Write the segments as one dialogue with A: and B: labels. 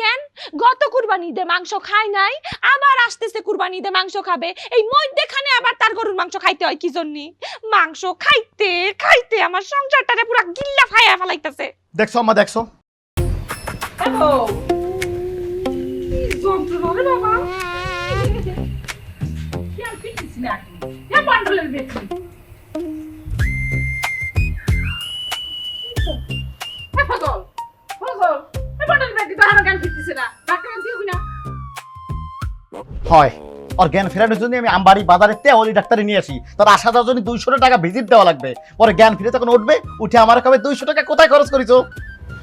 A: কেন গত কুরবানি ঈদে মাংস খায় নাই, আবার আসতেছে কুরবানি ঈদে মাংস খাবে, এই মধ্যেখানে আবার তার গরুর মাংস খাইতে হয় কি জন্য? মাংস খাইতে খাইতে আমার সংসারটারে পুরো গিল্লা ফায়া ফেলাইতেছে।
B: দেখছো আম্মা, দেখছো?
A: হ্যালো যন্ত্রণা রে বাবা, কি আর পিটিস না এ বান্ডলের বেটি। পাগল পাগল, এ বান্ডলের বেটি তো আমার গান ফিরতেছে না, ডাক্তার দিবি না?
B: হয়, ওর জ্ঞান ফেরানোর জন্য আমি আমবাড়ি বাজারে তেহলি ডাক্তারে নিয়ে আসি। তার আসা যাওয়ার জন্য 200 টাকা ভিজিট দেওয়া লাগবে। পরে জ্ঞান ফিরে তখন উঠবে, উঠে আমার কবে 200 টাকা কোথায় খরচ করিছো?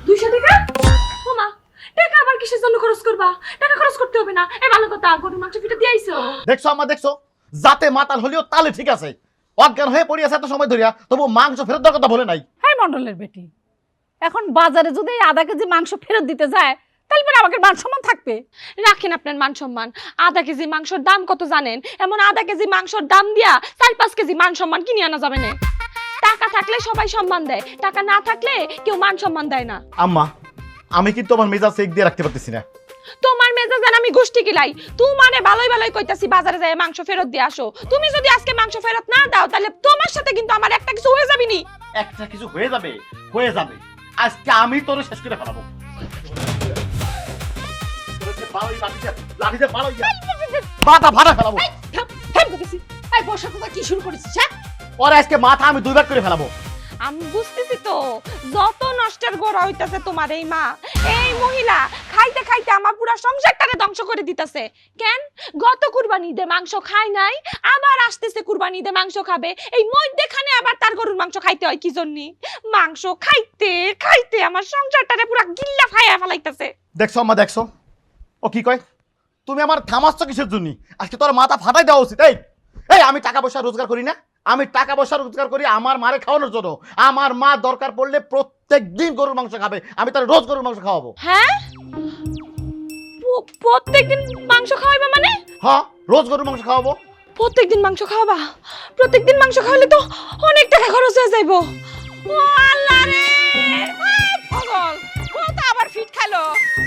A: 200 টাকা? ওমা, টাকা আবার কিসের জন্য খরচ করবা? টাকা খরচ করতে হবে না, এই ভালো কথা, গরুর মাংস ফিটে দিয়ে আইছো।
B: দেখছো আম্মা, দেখছো? যাতে মাতাল হলেও তালে ঠিক আছে, অজ্ঞান হয়ে পড়ে আছে এত সময় ধরিয়া, তবু মাংস ফেরত দেওয়ার কথা বলে নাই।
C: হ্যাঁ মন্ডলের বেটি, এখন বাজারে যদি আধা কেজি মাংস ফেরত দিতে যায় তাহলে পরে আমাকে মান সম্মান থাকবে?
A: রাখেন আপনার মান সম্মান। আধা কেজি মাংসের দাম কত জানেন? এমন আধা কেজি মাংসের দাম দিয়া 4-5 কেজি মান সম্মান কিনে আনা যাবে না। টাকা থাকলে সবাই সম্মান দেয়, টাকা না থাকলে কেউ মান সম্মান দেয় না।
B: আম্মা, আমি কিন্তু আমার মেজাজ চেক দিয়ে রাখতে পারতেছি না।
A: তোমার মেজাজ জান আমি গোষ্ঠী কিলাই, তোমারে ভালোই ভালোই কইতাছি বাজারে যায় মাংস ফেরত দিয়ে আসো। তুমি যদি আজকে মাংস ফেরত না দাও তাহলে তোমার সাথে কিন্তু আমার একটা কিছু হয়ে যাবে নি।
B: একটা কিছু হয়ে যাবে, হয়ে যাবে। আজকে আমি তোরে শেষ করে ফেলাবো। মাথা ফাটা ফেলাবো।
C: এই বসার কথা কি শুরু করেছিস? হ্যাঁ,
B: পরে আজকে মাথা আমি 2 ভাগ করে ফেলাবো।
A: আমি বুঝতেছি তো যত নষ্টের গোড়া হইতাছে তোমার এই মা, এই মহিলা খাইতে খাইতে আমার পুরো সংসারটারে ধ্বংস করে দিতেছে। কেন গত কুরবানি ঈদে মাংস খায় নাই, আবার আসতেছে কুরবানি ঈদে মাংস খাবে, এই মধ্যখানে আবার তার গরুর মাংস খাইতে হয় কি জন্য? মাংস খাইতে খাইতে আমার সংসারটারে পুরো গিল্লা ফায়া ফেলাইতেছে।
B: দেখছো আম্মা, দেখছো ও কি কয়? তুমি আমার থামাচ্ছ কিসের জন্য? আজকে তোর মাথা ফাটাই দেওয়া উচিত। এই এই আমি টাকা পয়সা রোজগার করি না? আমি টাকা পয়সা রোজগার করি আমার মারে খাওয়ানোর জন্য। আমার মা দরকার পড়লে প্রত্যেক দিন গরুর মাংস খাবে, আমি তার রোজ গরুর মাংস খাওয়াবো।
A: হ্যাঁ, প্রত্যেকদিন মাংস খাওয়াইবা মানে?
B: হ্যাঁ, রোজ গরুর মাংস খাওয়াবো।
A: প্রত্যেকদিন মাংস খাওয়াবা? প্রত্যেকদিন মাংস খাওয়ালে তো অনেক টাকা খরচ হয়ে যাইবো। ও আল্লাহ রে, পাগল ও তো আবার ফিট খালো।